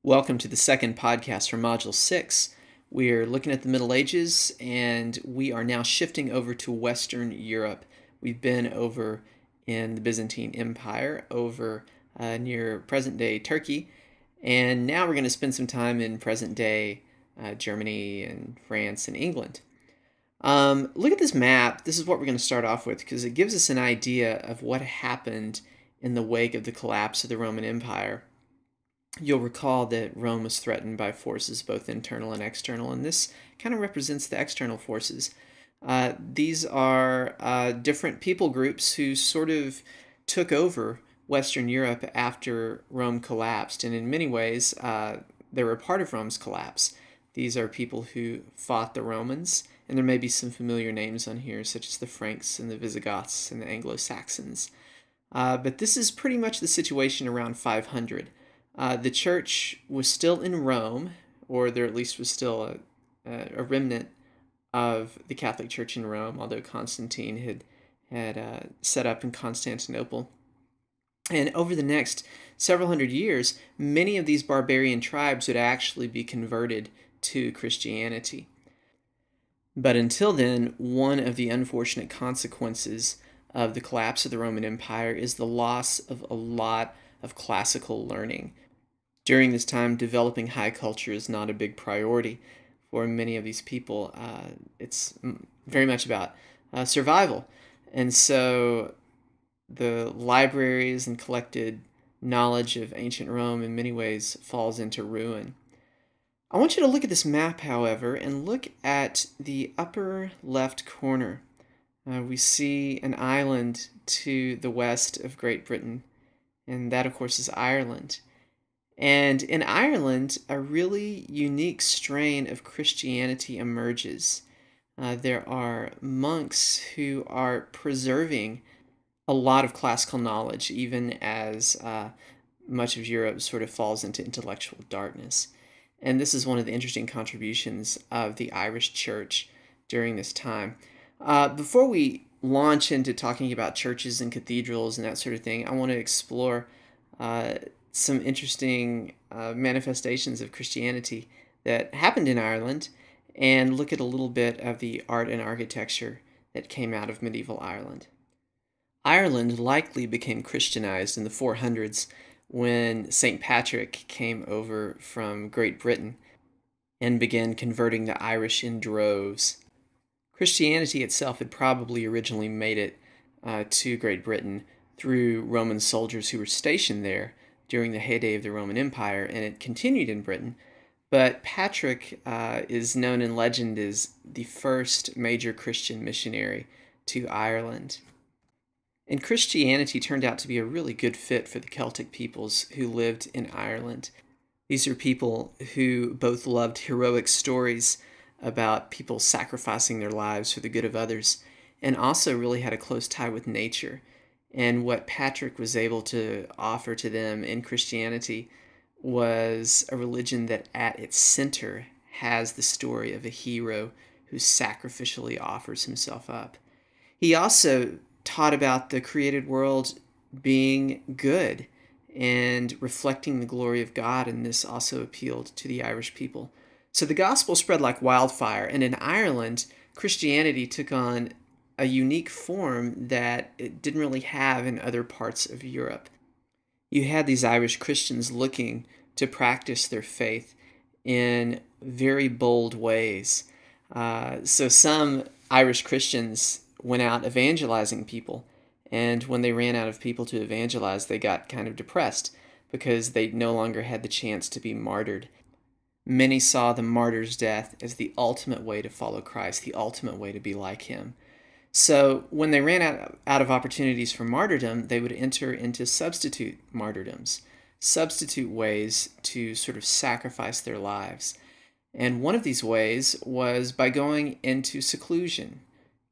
Welcome to the second podcast from Module 6. We're looking at the Middle Ages, and we are now shifting over to Western Europe. We've been over in the Byzantine Empire, over near present-day Turkey, and now we're going to spend some time in present-day Germany and France and England. Look at this map. This is what we're going to start off with because it gives us an idea of what happened in the wake of the collapse of the Roman Empire. You'll recall that Rome was threatened by forces both internal and external, and this kind of represents the external forces. These are different people groups who sort of took over Western Europe after Rome collapsed, and in many ways, they were a part of Rome's collapse. These are people who fought the Romans, and there may be some familiar names on here, such as the Franks and the Visigoths and the Anglo-Saxons. But this is pretty much the situation around 500. The church was still in Rome, or there at least was still a remnant of the Catholic Church in Rome, although Constantine had set up in Constantinople. And over the next several hundred years, many of these barbarian tribes would actually be converted to Christianity. But until then, one of the unfortunate consequences of the collapse of the Roman Empire is the loss of a lot of classical learning. During this time, developing high culture is not a big priority for many of these people. It's very much about survival. And so the libraries and collected knowledge of ancient Rome in many ways falls into ruin. I want you to look at this map, however, and look at the upper left corner. We see an island to the west of Great Britain, and that, of course, is Ireland. And in Ireland, a really unique strain of Christianity emerges. There are monks who are preserving a lot of classical knowledge, even as much of Europe sort of falls into intellectual darkness. And this is one of the interesting contributions of the Irish Church during this time. Before we launch into talking about churches and cathedrals and that sort of thing, I want to explore some interesting manifestations of Christianity that happened in Ireland and look at a little bit of the art and architecture that came out of medieval Ireland. Ireland likely became Christianized in the 400s when St. Patrick came over from Great Britain and began converting the Irish in droves. Christianity itself had probably originally made it to Great Britain through Roman soldiers who were stationed there during the heyday of the Roman Empire, and it continued in Britain. But Patrick is known in legend as the first major Christian missionary to Ireland. And Christianity turned out to be a really good fit for the Celtic peoples who lived in Ireland. These are people who both loved heroic stories about people sacrificing their lives for the good of others, and also really had a close tie with nature. And what Patrick was able to offer to them in Christianity was a religion that at its center has the story of a hero who sacrificially offers himself up. He also taught about the created world being good and reflecting the glory of God, and this also appealed to the Irish people. So the gospel spread like wildfire, and in Ireland, Christianity took on a unique form that it didn't really have in other parts of Europe. You had these Irish Christians looking to practice their faith in very bold ways. So some Irish Christians went out evangelizing people, and when they ran out of people to evangelize, they got kind of depressed because they no longer had the chance to be martyred. Many saw the martyr's death as the ultimate way to follow Christ, the ultimate way to be like him. So when they ran out of opportunities for martyrdom, they would enter into substitute martyrdoms, substitute ways to sort of sacrifice their lives. And one of these ways was by going into seclusion,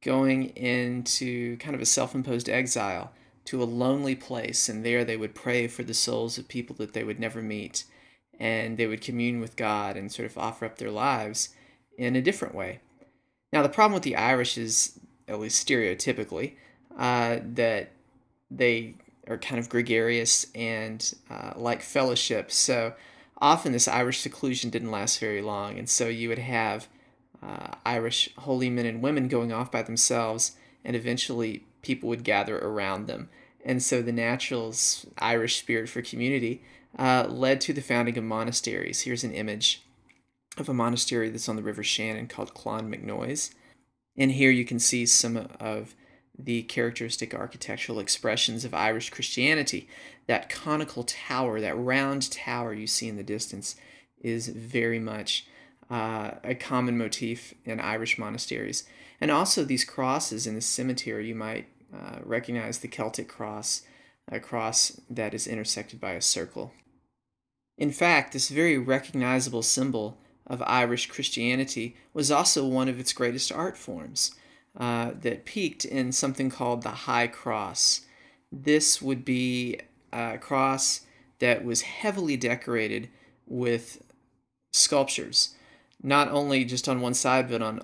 going into kind of a self-imposed exile to a lonely place, and there they would pray for the souls of people that they would never meet, and they would commune with God and sort of offer up their lives in a different way. Now, the problem with the Irish is, at least stereotypically, that they are kind of gregarious and like fellowship. So Often this Irish seclusion didn't last very long, and so you would have Irish holy men and women going off by themselves, and eventually people would gather around them. And so the natural Irish spirit for community led to the founding of monasteries. Here's an image of a monastery that's on the River Shannon called Clonmacnoise. And here you can see some of the characteristic architectural expressions of Irish Christianity. That conical tower, that round tower you see in the distance, is very much a common motif in Irish monasteries. And also these crosses in the cemetery, you might recognize the Celtic cross, a cross that is intersected by a circle. In fact, this very recognizable symbol of Irish Christianity was also one of its greatest art forms that peaked in something called the High Cross. This would be a cross that was heavily decorated with sculptures, not only just on one side, but on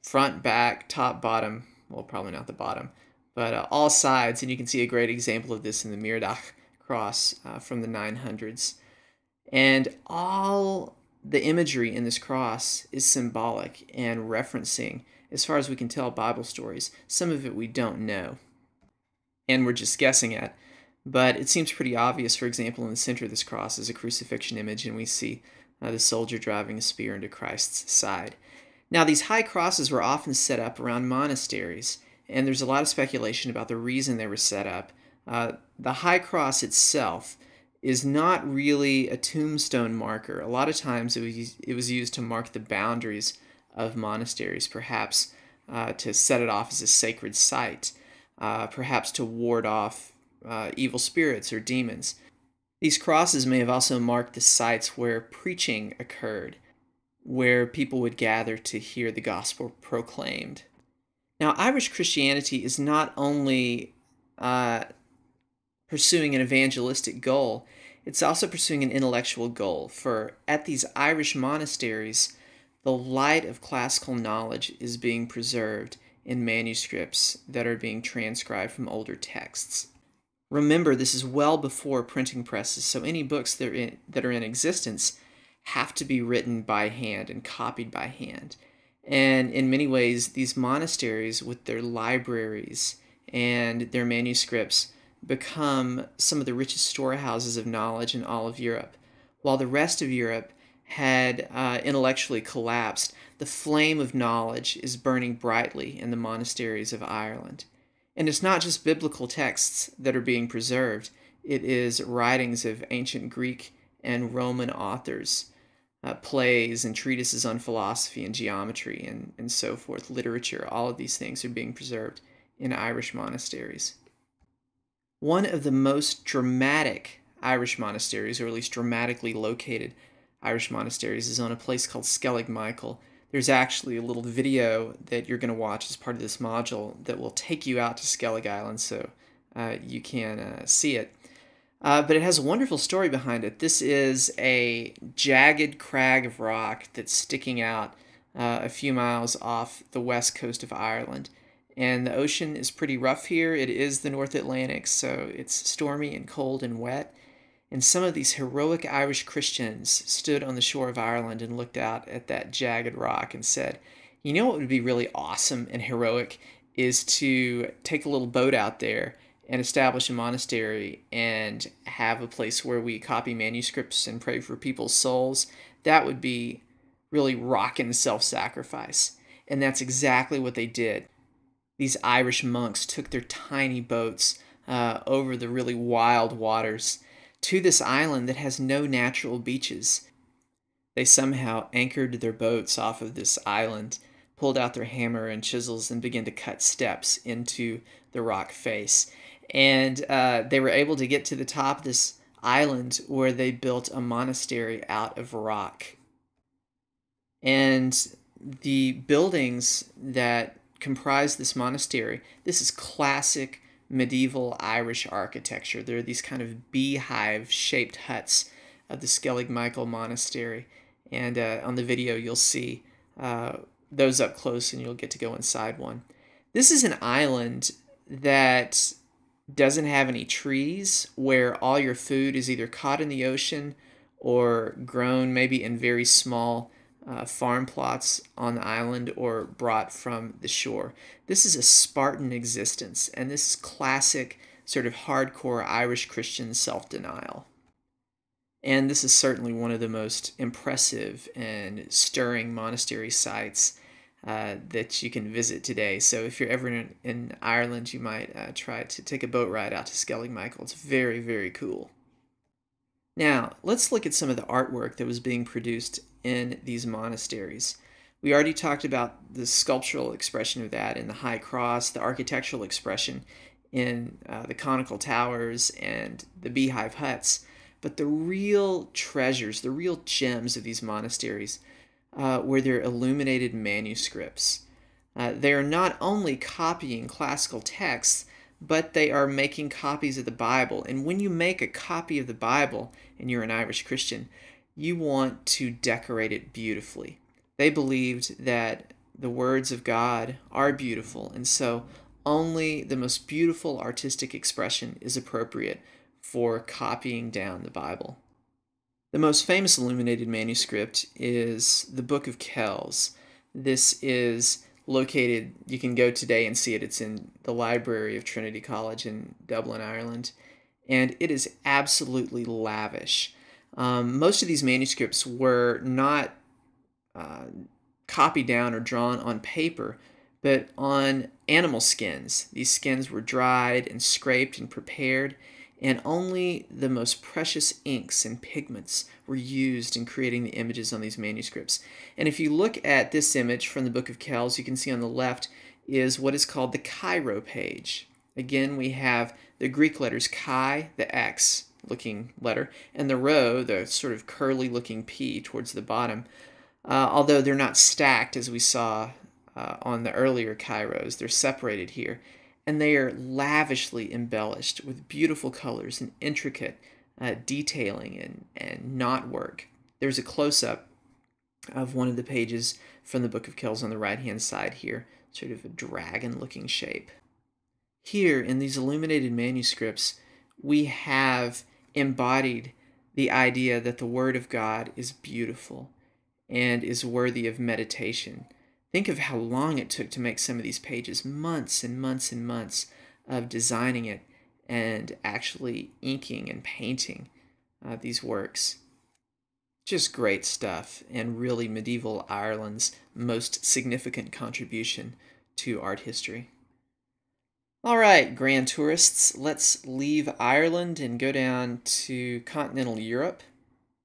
front, back, top, bottom, well, probably not the bottom, but all sides. And you can see a great example of this in the Mirdach cross from the 900s. And all the imagery in this cross is symbolic and referencing, as far as we can tell, Bible stories. Some of it we don't know, and we're just guessing at. But it seems pretty obvious. For example, in the center of this cross is a crucifixion image, and we see the soldier driving a spear into Christ's side. Now, these high crosses were often set up around monasteries, and there's a lot of speculation about the reason they were set up. The high cross itself is not really a tombstone marker. A lot of times it was used to mark the boundaries of monasteries, perhaps to set it off as a sacred site, perhaps to ward off evil spirits or demons. These crosses may have also marked the sites where preaching occurred, where people would gather to hear the gospel proclaimed. Now, Irish Christianity is not only pursuing an evangelistic goal, it's also pursuing an intellectual goal. For at these Irish monasteries, the light of classical knowledge is being preserved in manuscripts that are being transcribed from older texts. Remember, this is well before printing presses, so any books that are in existence have to be written by hand and copied by hand. And in many ways, these monasteries with their libraries and their manuscripts become some of the richest storehouses of knowledge in all of Europe. While the rest of Europe had intellectually collapsed, the flame of knowledge is burning brightly in the monasteries of Ireland. And it's not just biblical texts that are being preserved, it is writings of ancient Greek and Roman authors, plays and treatises on philosophy and geometry and so forth, literature. All of these things are being preserved in Irish monasteries. One of the most dramatic Irish monasteries, or at least dramatically located Irish monasteries, is on a place called Skellig Michael. There's actually a little video that you're going to watch as part of this module that will take you out to Skellig Island so you can see it. But it has a wonderful story behind it. This is a jagged crag of rock that's sticking out a few miles off the west coast of Ireland. And the ocean is pretty rough here. It is the North Atlantic, so it's stormy and cold and wet. And some of these heroic Irish Christians stood on the shore of Ireland and looked out at that jagged rock and said, you know what would be really awesome and heroic is to take a little boat out there and establish a monastery and have a place where we copy manuscripts and pray for people's souls. That would be really rockin' self-sacrifice. And that's exactly what they did. These Irish monks took their tiny boats over the really wild waters to this island that has no natural beaches. They somehow anchored their boats off of this island, pulled out their hammer and chisels, and began to cut steps into the rock face. And they were able to get to the top of this island where they built a monastery out of rock. And the buildings that comprise this monastery, this is classic medieval Irish architecture. There are these kind of beehive-shaped huts of the Skellig Michael Monastery. And on the video, you'll see those up close, and you'll get to go inside one. This is an island that doesn't have any trees, where all your food is either caught in the ocean or grown maybe in very small farm plots on the island or brought from the shore. This is a Spartan existence, and this is classic sort of hardcore Irish Christian self-denial. And this is certainly one of the most impressive and stirring monastery sites that you can visit today. So if you're ever in Ireland, you might try to take a boat ride out to Skellig Michael. It's very, very cool. Now, let's look at some of the artwork that was being produced in these monasteries. We already talked about the sculptural expression of that in the High Cross, the architectural expression in the conical towers and the beehive huts. But the real treasures, the real gems of these monasteries were their illuminated manuscripts. They are not only copying classical texts, but they are making copies of the Bible. And when you make a copy of the Bible, and you're an Irish Christian, you want to decorate it beautifully. They believed that the words of God are beautiful, and so only the most beautiful artistic expression is appropriate for copying down the Bible. The most famous illuminated manuscript is the Book of Kells. This is located, you can go today and see it. It's in the library of Trinity College in Dublin, Ireland, and it is absolutely lavish. Most of these manuscripts were not copied down or drawn on paper, but on animal skins. These skins were dried and scraped and prepared, and only the most precious inks and pigments were used in creating the images on these manuscripts. And if you look at this image from the Book of Kells, you can see on the left is what is called the Chi-Rho page. Again, we have the Greek letters Chi, the X looking letter, and the Rho, the sort of curly looking P towards the bottom. Although they're not stacked as we saw on the earlier Chi-Rhos, they're separated here. And they are lavishly embellished with beautiful colors and intricate detailing and knot work. There's a close-up of one of the pages from the Book of Kells on the right-hand side here, sort of a dragon-looking shape. Here, in these illuminated manuscripts, we have embodied the idea that the Word of God is beautiful and is worthy of meditation. Think of how long it took to make some of these pages, months and months and months of designing it and actually inking and painting these works. Just great stuff, and really medieval Ireland's most significant contribution to art history. All right, grand tourists, let's leave Ireland and go down to continental Europe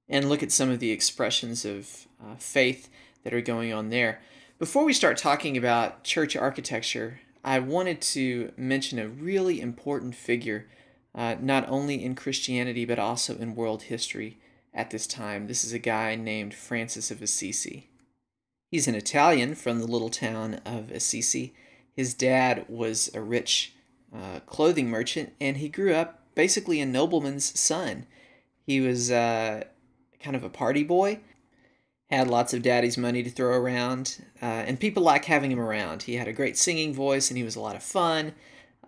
and look at some of the expressions of faith that are going on there. Before we start talking about church architecture, I wanted to mention a really important figure, not only in Christianity but also in world history at this time. This is a guy named Francis of Assisi. He's an Italian from the little town of Assisi. His dad was a rich clothing merchant, and he grew up basically a nobleman's son. He was kind of a party boy, had lots of daddy's money to throw around, and people liked having him around. He had a great singing voice, and he was a lot of fun,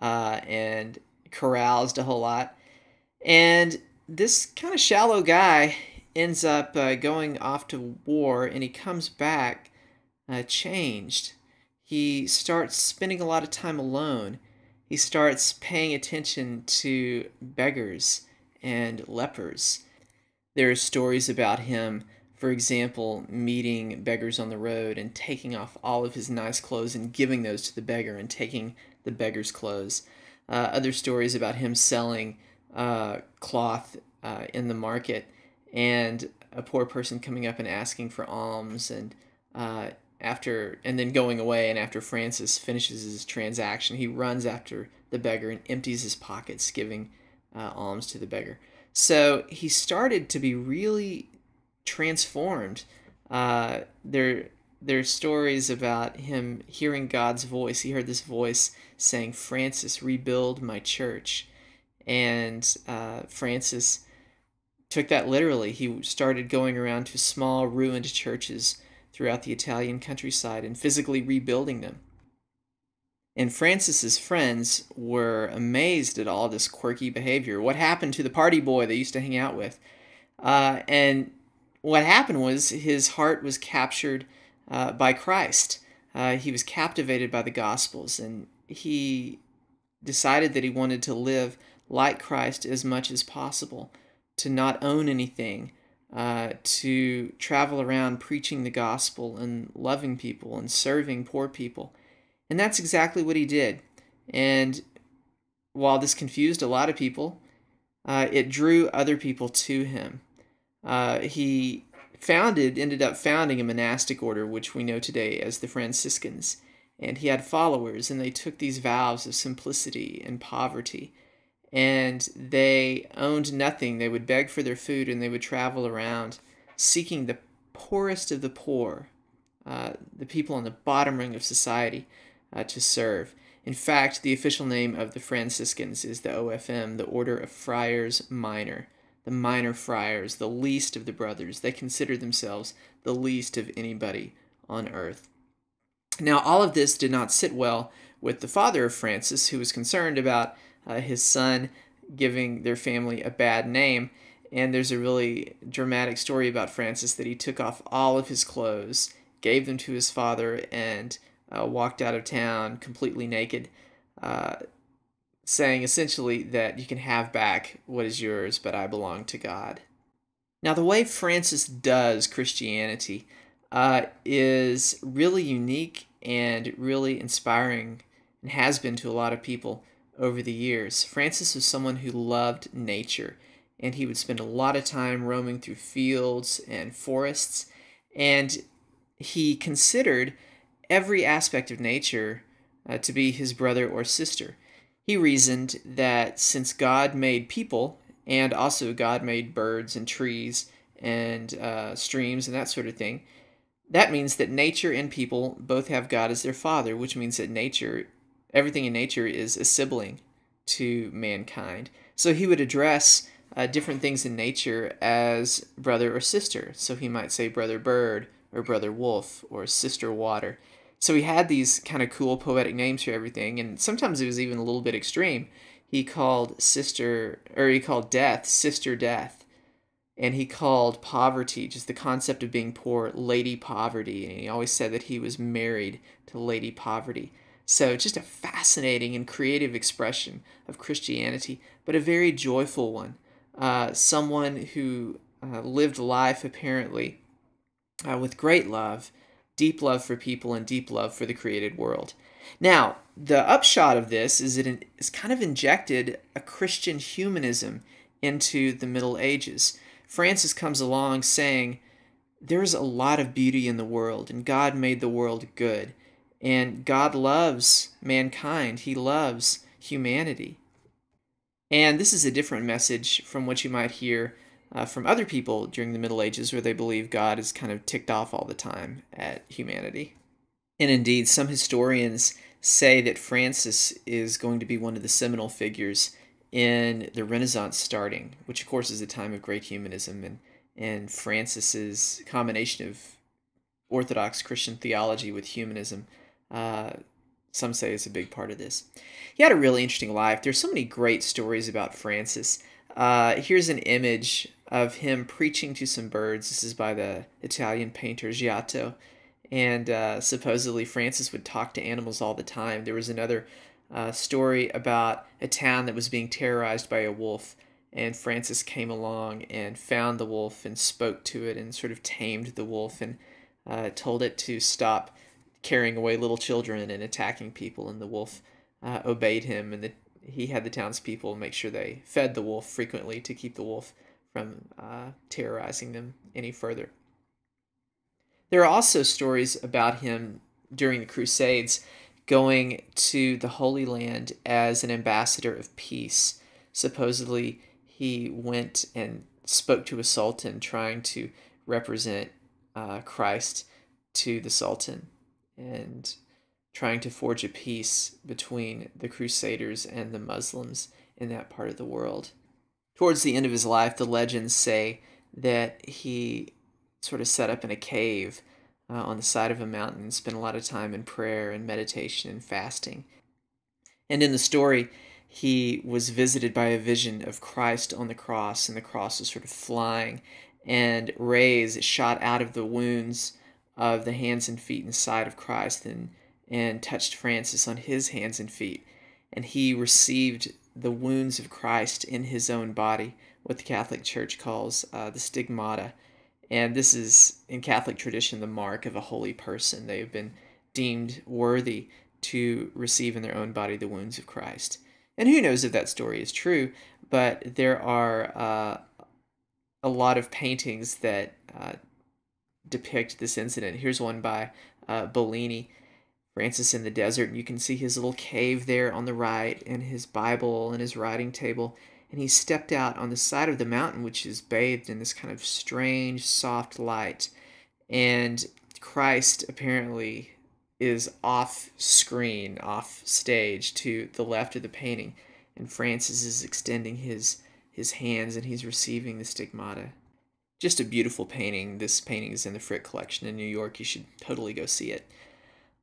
and caroused a whole lot. And this kind of shallow guy ends up going off to war, and he comes back changed. He starts spending a lot of time alone. He starts paying attention to beggars and lepers. There are stories about him, for example, meeting beggars on the road and taking off all of his nice clothes and giving those to the beggar and taking the beggar's clothes. Other stories about him selling cloth in the market and a poor person coming up and asking for alms, and then going away, and after Francis finishes his transaction, he runs after the beggar and empties his pockets, giving alms to the beggar. So he started to be really transformed. There's stories about him hearing God's voice. He heard this voice saying, "Francis, rebuild my church." And Francis took that literally. He started going around to small ruined churches throughout the Italian countryside and physically rebuilding them. And Francis's friends were amazed at all this quirky behavior. What happened to the party boy they used to hang out with? And what happened was his heart was captured by Christ. He was captivated by the Gospels, and he decided that he wanted to live like Christ as much as possible, to not own anything, to travel around preaching the gospel and loving people and serving poor people. And that's exactly what he did. And while this confused a lot of people, it drew other people to him. He ended up founding a monastic order, which we know today as the Franciscans. And he had followers, and they took these vows of simplicity and poverty. And they owned nothing. They would beg for their food, and they would travel around seeking the poorest of the poor, the people on the bottom rung of society, to serve. In fact, the official name of the Franciscans is the OFM, the Order of Friars Minor. The minor friars, the least of the brothers. They consider themselves the least of anybody on earth. Now, all of this did not sit well with the father of Francis, who was concerned about his son giving their family a bad name. And there's a really dramatic story about Francis that he took off all of his clothes, gave them to his father, and walked out of town completely naked, saying essentially that you can have back what is yours, but I belong to God. Now, the way Francis does Christianity is really unique and really inspiring, and has been to a lot of people over the years. Francis was someone who loved nature, and he would spend a lot of time roaming through fields and forests, and he considered every aspect of nature to be his brother or sister. He reasoned that since God made people, and also God made birds and trees and streams and that sort of thing, that means that nature and people both have God as their father, which means that everything in nature is a sibling to mankind. So he would address different things in nature as brother or sister. So he might say brother bird or brother wolf or sister water. So he had these kind of cool poetic names for everything, and sometimes it was even a little bit extreme. He called death Sister Death, and he called poverty, just the concept of being poor, Lady Poverty, and he always said that he was married to Lady Poverty. So just a fascinating and creative expression of Christianity, but a very joyful one. Someone who lived life apparently with great love, deep love for people, and deep love for the created world. Now, the upshot of this is it is kind of injected a Christian humanism into the Middle Ages. Francis comes along saying, there's a lot of beauty in the world, and God made the world good. And God loves mankind. He loves humanity. And this is a different message from what you might hear from other people during the Middle Ages, where they believe God is kind of ticked off all the time at humanity. And indeed, some historians say that Francis is going to be one of the seminal figures in the Renaissance starting, which of course is a time of great humanism, and Francis's combination of Orthodox Christian theology with humanism, some say is a big part of this. He had a really interesting life. There's so many great stories about Francis. Here's an image of him preaching to some birds. This is by the Italian painter Giotto. And supposedly Francis would talk to animals all the time. There was another story about a town that was being terrorized by a wolf, and Francis came along and found the wolf and spoke to it and sort of tamed the wolf and told it to stop carrying away little children and attacking people, and the wolf obeyed him, and he had the townspeople make sure they fed the wolf frequently to keep the wolf from terrorizing them any further. There are also stories about him during the Crusades going to the Holy Land as an ambassador of peace. Supposedly, he went and spoke to a sultan trying to represent Christ to the sultan and trying to forge a peace between the Crusaders and the Muslims in that part of the world. Towards the end of his life, the legends say that he sort of set up in a cave on the side of a mountain and spent a lot of time in prayer and meditation and fasting. And in the story, he was visited by a vision of Christ on the cross, and the cross was sort of flying, and rays shot out of the wounds of the hands and feet and side of Christ, and touched Francis on his hands and feet. And he received the wounds of Christ in his own body, what the Catholic Church calls the stigmata. And this is, in Catholic tradition, the mark of a holy person. They have been deemed worthy to receive in their own body the wounds of Christ. And who knows if that story is true, but there are a lot of paintings that depict this incident. Here's one by Bellini, Francis in the Desert, and you can see his little cave there on the right, and his Bible and his writing table. And he stepped out on the side of the mountain, which is bathed in this kind of strange, soft light. And Christ apparently is off screen, off stage to the left of the painting. And Francis is extending his hands, and he's receiving the stigmata. Just a beautiful painting. This painting is in the Frick collection in New York. You should totally go see it.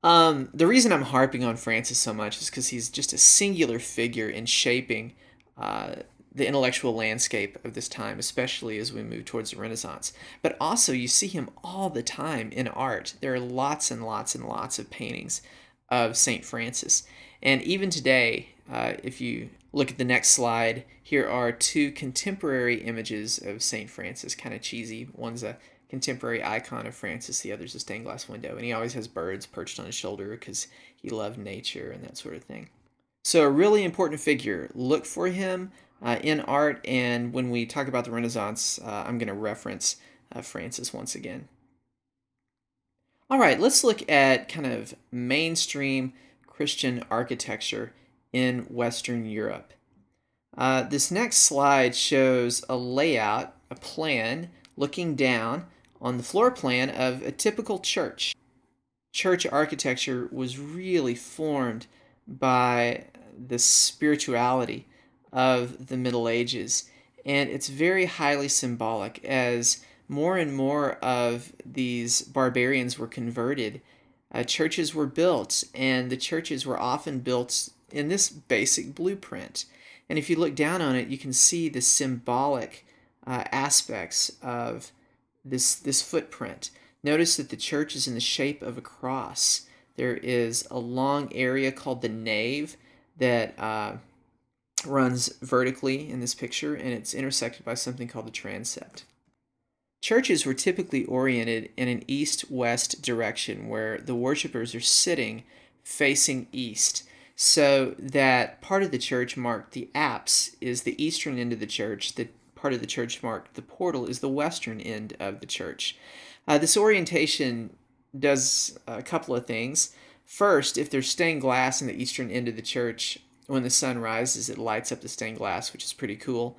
The reason I'm harping on Francis so much is because he's just a singular figure in shaping the intellectual landscape of this time, especially as we move towards the Renaissance. But also, you see him all the time in art. There are lots and lots and lots of paintings of St. Francis. And even today, if you look at the next slide, here are two contemporary images of St. Francis, kind of cheesy. One's a contemporary icon of Francis, the other's a stained glass window. And he always has birds perched on his shoulder because he loved nature and that sort of thing. So a really important figure. Look for him in art, and when we talk about the Renaissance, I'm going to reference Francis once again. All right, let's look at kind of mainstream Christian architecture in Western Europe. This next slide shows a layout, a plan, looking down on the floor plan of a typical church. Church architecture was really formed by the spirituality of the Middle Ages, and it's very highly symbolic. As more and more of these barbarians were converted, churches were built, and the churches were often built in this basic blueprint. And if you look down on it, you can see the symbolic aspects of this footprint. Notice that the church is in the shape of a cross. There is a long area called the nave that runs vertically in this picture, and it's intersected by something called the transept. Churches were typically oriented in an east-west direction where the worshipers are sitting facing east, so that part of the church marked the apse is the eastern end of the church, the part of the church marked the portal is the western end of the church. This orientation does a couple of things. First, if there's stained glass in the eastern end of the church, when the sun rises, it lights up the stained glass, which is pretty cool.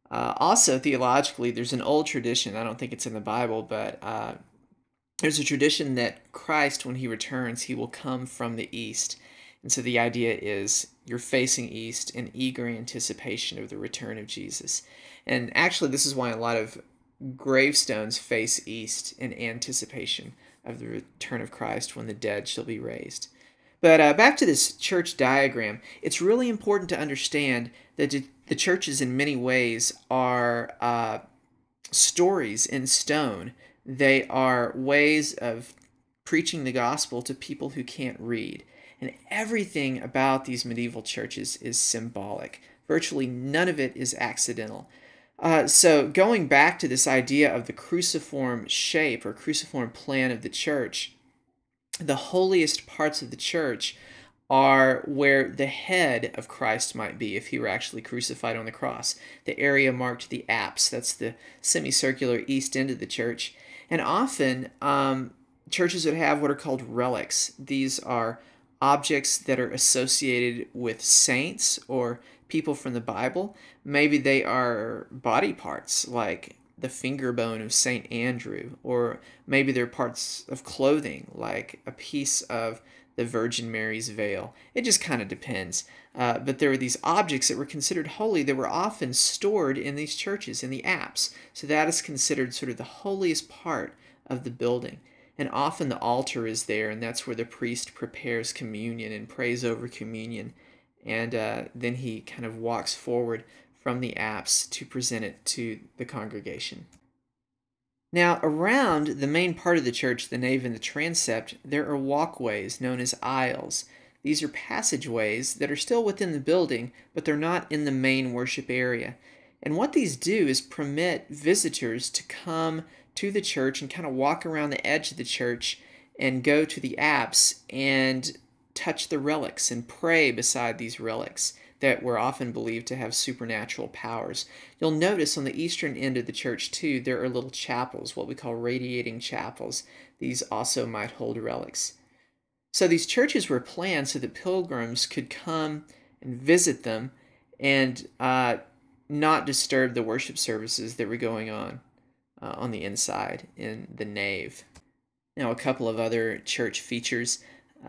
Also, theologically, there's an old tradition, I don't think it's in the Bible, but there's a tradition that Christ, when he returns, he will come from the east. And so the idea is you're facing east in eager anticipation of the return of Jesus. And actually, this is why a lot of gravestones face east in anticipation of the return of Christ when the dead shall be raised. But back to this church diagram, it's really important to understand that the churches in many ways are stories in stone. They are ways of preaching the gospel to people who can't read. And everything about these medieval churches is symbolic. Virtually none of it is accidental. So going back to this idea of the cruciform shape or cruciform plan of the church, the holiest parts of the church are where the head of Christ might be if he were actually crucified on the cross. The area marked the apse, that's the semicircular east end of the church. And often churches would have what are called relics. These are objects that are associated with saints or people from the Bible. Maybe they are body parts like the finger bone of St. Andrew, or maybe they're parts of clothing like a piece of the Virgin Mary's veil. It just kind of depends. But there were these objects that were considered holy that were often stored in these churches, in the apse. So that is considered sort of the holiest part of the building. And often the altar is there, and that's where the priest prepares communion and prays over communion and then he kind of walks forward from the apse to present it to the congregation. Now, around the main part of the church, the nave and the transept, there are walkways known as aisles. These are passageways that are still within the building, but they're not in the main worship area. And what these do is permit visitors to come to the church and kind of walk around the edge of the church and go to the apse and touch the relics and pray beside these relics that were often believed to have supernatural powers. You'll notice on the eastern end of the church, too, there are little chapels, what we call radiating chapels. These also might hold relics. So these churches were planned so that pilgrims could come and visit them and not disturb the worship services that were going on the inside in the nave. Now, a couple of other church features.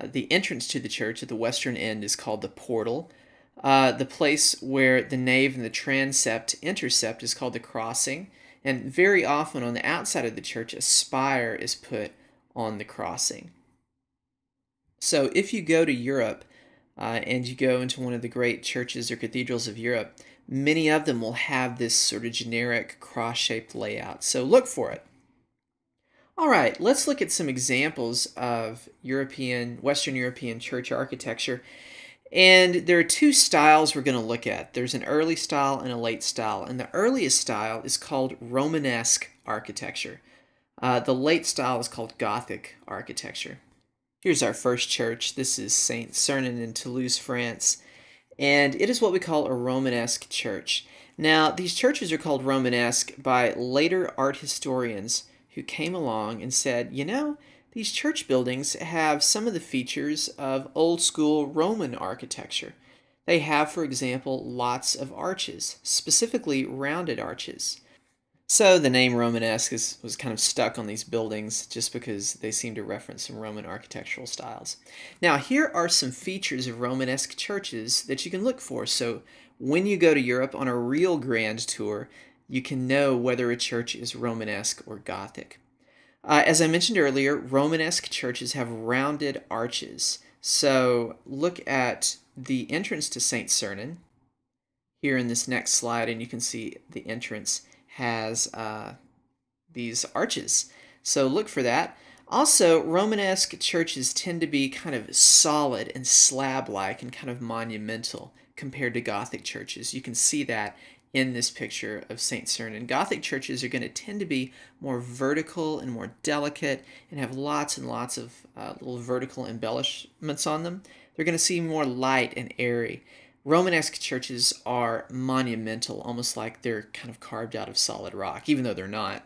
The entrance to the church at the western end is called the portal. The place where the nave and the transept intercept is called the crossing. And very often on the outside of the church, a spire is put on the crossing. So if you go to Europe and you go into one of the great churches or cathedrals of Europe, many of them will have this sort of generic cross-shaped layout. So look for it. All right, let's look at some examples of Western European church architecture. And there are two styles we're going to look at. There's an early style and a late style. And the earliest style is called Romanesque architecture. The late style is called Gothic architecture. Here's our first church. This is Saint Sernin in Toulouse, France. And it is what we call a Romanesque church. Now, these churches are called Romanesque by later art historians who came along and said, you know, these church buildings have some of the features of old school Roman architecture. They have, for example, lots of arches, specifically rounded arches. So the name Romanesque was kind of stuck on these buildings just because they seem to reference some Roman architectural styles. Now, here are some features of Romanesque churches that you can look for. So when you go to Europe on a real grand tour, you can know whether a church is Romanesque or Gothic. As I mentioned earlier, Romanesque churches have rounded arches. So look at the entrance to St. Sernin here in this next slide, and you can see the entrance has these arches. So look for that. Also, Romanesque churches tend to be kind of solid and slab-like and kind of monumental compared to Gothic churches. You can see that in this picture of St. Sernin. Gothic churches are going to tend to be more vertical and more delicate and have lots and lots of little vertical embellishments on them. They're going to seem more light and airy. Romanesque churches are monumental, almost like they're kind of carved out of solid rock, even though they're not.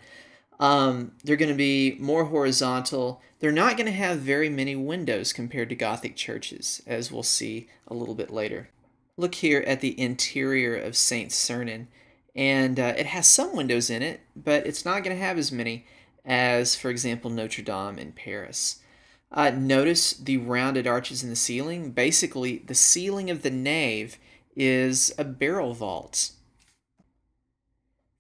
They're going to be more horizontal. They're not going to have very many windows compared to Gothic churches, as we'll see a little bit later. Look here at the interior of St. Sernin, and it has some windows in it, but it's not going to have as many as, for example, Notre Dame in Paris. Notice the rounded arches in the ceiling. Basically, the ceiling of the nave is a barrel vault.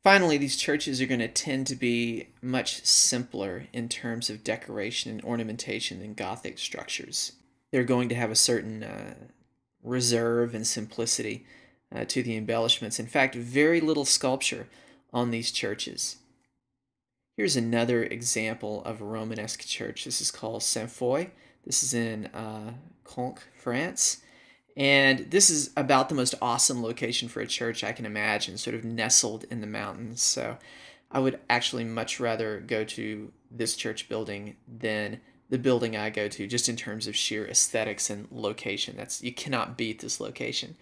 Finally, these churches are going to tend to be much simpler in terms of decoration and ornamentation than Gothic structures. They're going to have a certain reserve and simplicity to the embellishments. In fact, very little sculpture on these churches. Here's another example of a Romanesque church. This is called Saint-Foy. This is in Conques, France. And this is about the most awesome location for a church I can imagine, sort of nestled in the mountains. So I would actually much rather go to this church building than the building I go to, just in terms of sheer aesthetics and location. You cannot beat this location.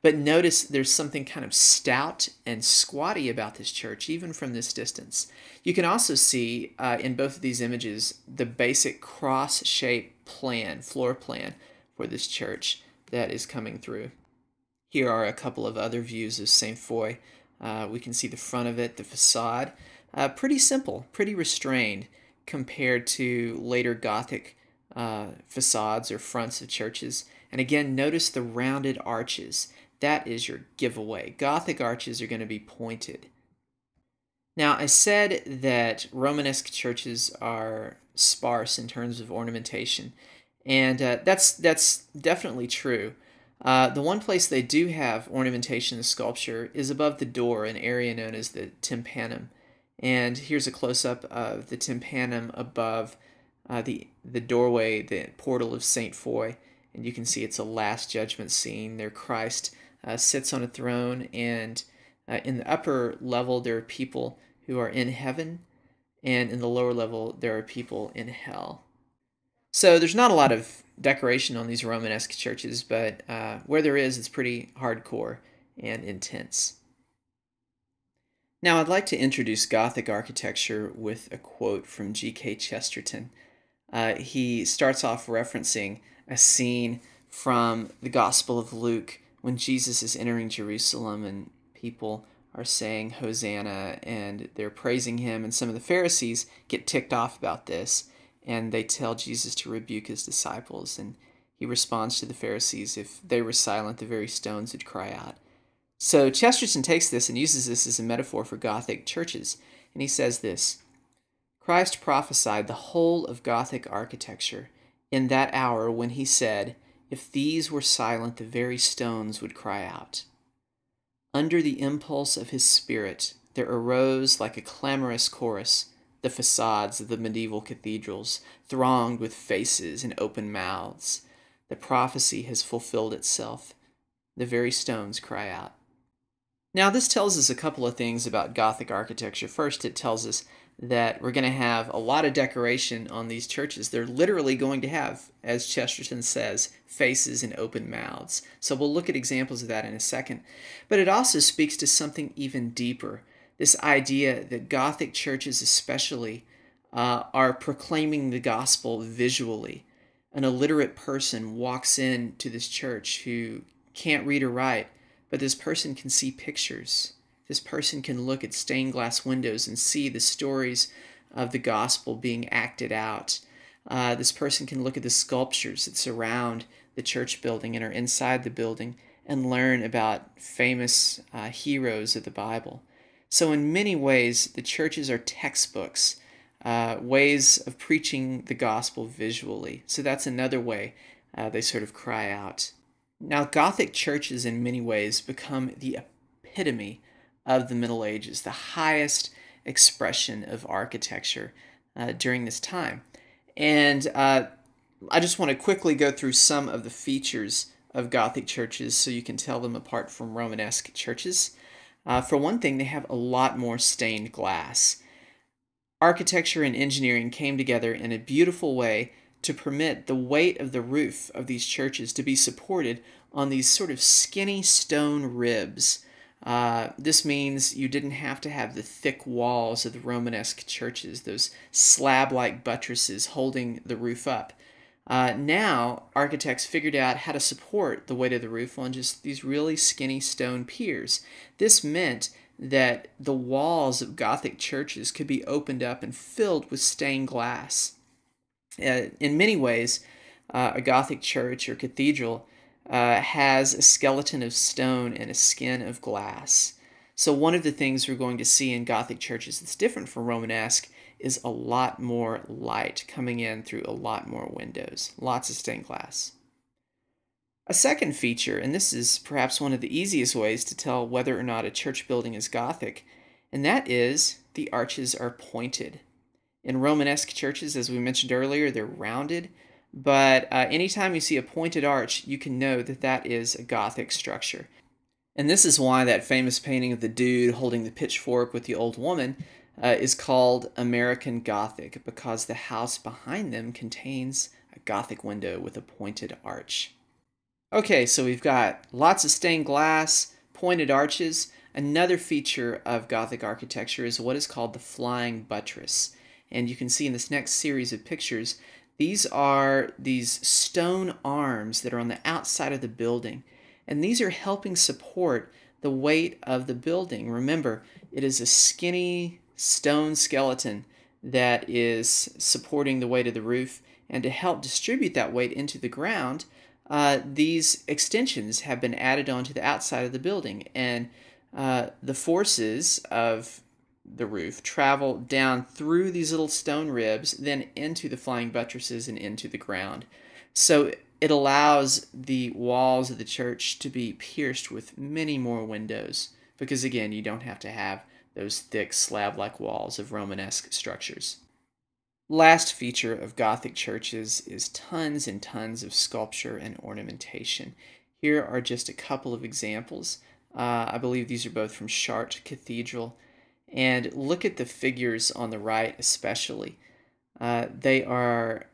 But notice there's something kind of stout and squatty about this church, even from this distance. You can also see in both of these images the basic cross-shaped plan, floor plan for this church that is coming through. Here are a couple of other views of Saint-Foy. We can see the front of it, the facade. Pretty simple, pretty restrained compared to later Gothic facades or fronts of churches. And again, notice the rounded arches. That is your giveaway. Gothic arches are going to be pointed. Now, I said that Romanesque churches are sparse in terms of ornamentation, and that's definitely true. The one place they do have ornamentation and sculpture is above the door, an area known as the tympanum. And here's a close-up of the tympanum above the doorway, the portal of St. Foy. And you can see it's a Last Judgment scene. There Christ sits on a throne, and in the upper level there are people who are in heaven, and in the lower level there are people in hell. So there's not a lot of decoration on these Romanesque churches, but where there is, it's pretty hardcore and intense. Now I'd like to introduce Gothic architecture with a quote from G.K. Chesterton. He starts off referencing a scene from the Gospel of Luke when Jesus is entering Jerusalem and people are saying Hosanna and they're praising him, and some of the Pharisees get ticked off about this and they tell Jesus to rebuke his disciples, and he responds to the Pharisees, if they were silent, the very stones would cry out. So Chesterton takes this and uses this as a metaphor for Gothic churches, and he says this: Christ prophesied the whole of Gothic architecture in that hour when he said, if these were silent, the very stones would cry out. Under the impulse of his spirit, there arose like a clamorous chorus the facades of the medieval cathedrals, thronged with faces and open mouths. The prophecy has fulfilled itself. The very stones cry out. Now, this tells us a couple of things about Gothic architecture. First, it tells us that we're going to have a lot of decoration on these churches. They're literally going to have, as Chesterton says, faces and open mouths. So we'll look at examples of that in a second. But it also speaks to something even deeper. This idea that Gothic churches especially are proclaiming the gospel visually. An illiterate person walks into this church who can't read or write, but this person can see pictures. This person can look at stained glass windows and see the stories of the gospel being acted out. This person can look at the sculptures that surround the church building and are inside the building and learn about famous heroes of the Bible. So in many ways, the churches are textbooks, ways of preaching the gospel visually. So that's another way they sort of cry out. Now, Gothic churches in many ways become the epitome of the Middle Ages, the highest expression of architecture during this time. And I just want to quickly go through some of the features of Gothic churches so you can tell them apart from Romanesque churches. For one thing, they have a lot more stained glass. Architecture and engineering came together in a beautiful way to permit the weight of the roof of these churches to be supported on these sort of skinny stone ribs. This means you didn't have to have the thick walls of the Romanesque churches, those slab-like buttresses holding the roof up. Now, architects figured out how to support the weight of the roof on just these really skinny stone piers. This meant that the walls of Gothic churches could be opened up and filled with stained glass. In many ways, a Gothic church or cathedral has a skeleton of stone and a skin of glass. So one of the things we're going to see in Gothic churches that's different from Romanesque is a lot more light coming in through a lot more windows. Lots of stained glass. A second feature, and this is perhaps one of the easiest ways to tell whether or not a church building is Gothic, and that is the arches are pointed. In Romanesque churches, as we mentioned earlier, they're rounded, but anytime you see a pointed arch, you can know that that is a Gothic structure. And this is why that famous painting of the dude holding the pitchfork with the old woman is called American Gothic, because the house behind them contains a Gothic window with a pointed arch. Okay, so we've got lots of stained glass, pointed arches. Another feature of Gothic architecture is what is called the flying buttress. And you can see in this next series of pictures, these are these stone arms that are on the outside of the building. And these are helping support the weight of the building. Remember, it is a skinny stone skeleton that is supporting the weight of the roof. And to help distribute that weight into the ground, these extensions have been added onto the outside of the building. And the forces of the roof travel down through these little stone ribs, then into the flying buttresses and into the ground. So it allows the walls of the church to be pierced with many more windows because, again, you don't have to have those thick slab-like walls of Romanesque structures. Last feature of Gothic churches is tons and tons of sculpture and ornamentation. Here are just a couple of examples. I believe these are both from Chartres Cathedral. And look at the figures on the right especially. They are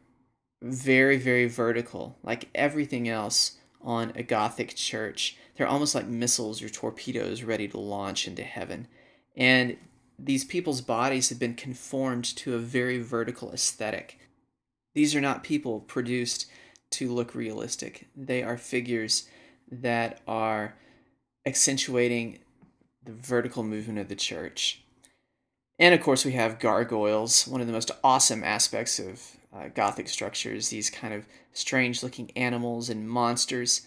very, very vertical, like everything else on a Gothic church. They're almost like missiles or torpedoes ready to launch into heaven. And these people's bodies have been conformed to a very vertical aesthetic. These are not people produced to look realistic. They are figures that are accentuating the vertical movement of the church. And of course, we have gargoyles, one of the most awesome aspects of Gothic structures, these kind of strange looking animals and monsters.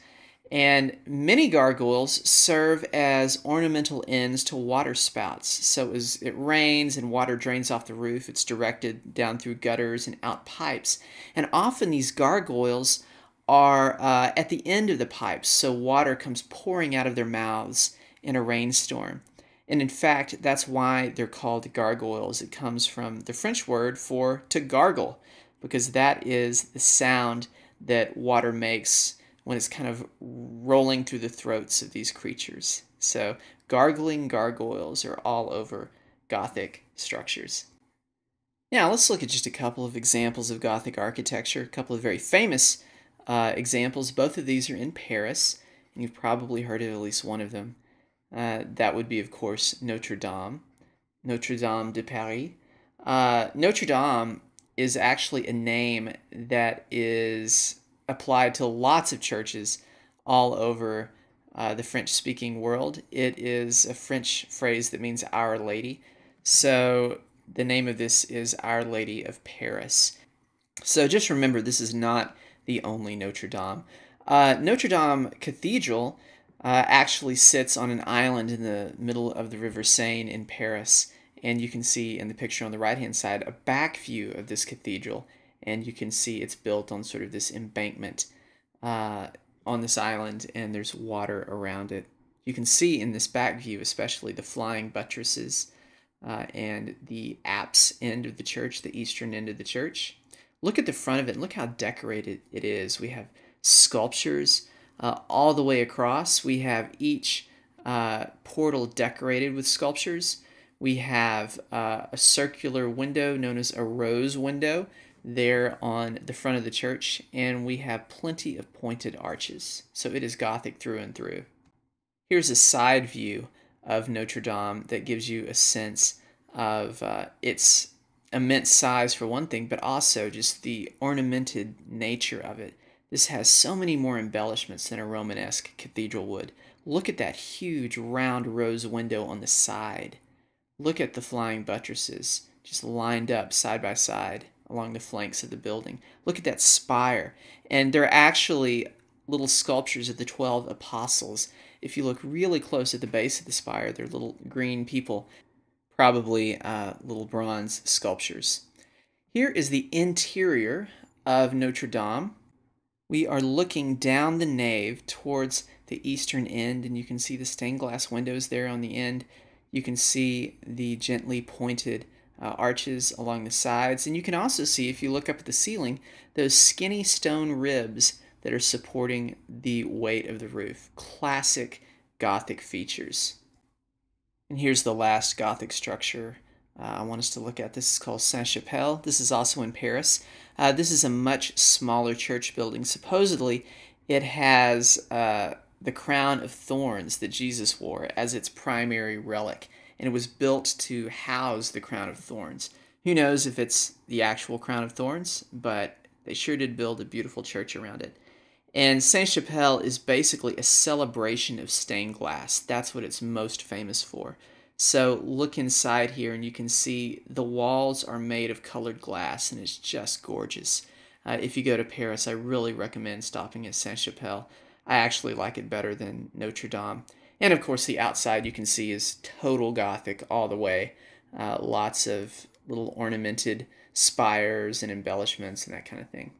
And many gargoyles serve as ornamental ends to water spouts. So as it rains and water drains off the roof, it's directed down through gutters and out pipes. And often these gargoyles are at the end of the pipes, so water comes pouring out of their mouths in a rainstorm. And in fact, that's why they're called gargoyles. It comes from the French word for to gargle, because that is the sound that water makes when it's kind of rolling through the throats of these creatures. So gargling gargoyles are all over Gothic structures. Now let's look at just a couple of examples of Gothic architecture, a couple of very famous examples. Both of these are in Paris, and you've probably heard of at least one of them. That would be, of course, Notre Dame, Notre Dame de Paris. Notre Dame is actually a name that is applied to lots of churches all over the French-speaking world. It is a French phrase that means Our Lady. So the name of this is Our Lady of Paris. So just remember, this is not the only Notre Dame. Notre Dame Cathedral actually sits on an island in the middle of the River Seine in Paris. And you can see in the picture on the right-hand side a back view of this cathedral. And you can see it's built on sort of this embankment on this island, and there's water around it. You can see in this back view especially the flying buttresses and the apse end of the church, the eastern end of the church. Look at the front of it and look how decorated it is. We have sculptures all the way across. We have each portal decorated with sculptures. We have a circular window known as a rose window there on the front of the church, and we have plenty of pointed arches. So it is Gothic through and through. Here's a side view of Notre Dame that gives you a sense of its immense size for one thing, but also just the ornamented nature of it. This has so many more embellishments than a Romanesque cathedral would. Look at that huge round rose window on the side. Look at the flying buttresses just lined up side by side along the flanks of the building. Look at that spire. And they're actually little sculptures of the 12 apostles. If you look really close at the base of the spire, they're little green people, probably little bronze sculptures. Here is the interior of Notre Dame. We are looking down the nave towards the eastern end, and you can see the stained glass windows there on the end. You can see the gently pointed arches along the sides, and you can also see, if you look up at the ceiling, those skinny stone ribs that are supporting the weight of the roof. Classic Gothic features. And here's the last Gothic structure I want us to look at. This is called Sainte-Chapelle. This is also in Paris. This is a much smaller church building. Supposedly, it has the crown of thorns that Jesus wore as its primary relic, and it was built to house the crown of thorns. Who knows if it's the actual crown of thorns, but they sure did build a beautiful church around it. And Sainte-Chapelle is basically a celebration of stained glass. That's what it's most famous for. So look inside here and you can see the walls are made of colored glass, and it's just gorgeous. If you go to Paris, I really recommend stopping at Sainte-Chapelle. I actually like it better than Notre Dame. And of course the outside you can see is total Gothic all the way. Lots of little ornamented spires and embellishments and that kind of thing.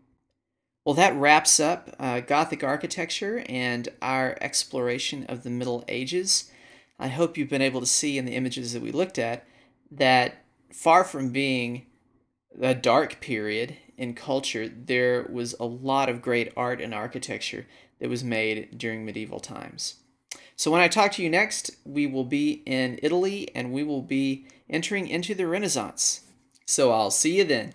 Well, that wraps up Gothic architecture and our exploration of the Middle Ages. I hope you've been able to see in the images that we looked at that far from being a dark period in culture, there was a lot of great art and architecture that was made during medieval times. So when I talk to you next, we will be in Italy and we will be entering into the Renaissance. So I'll see you then.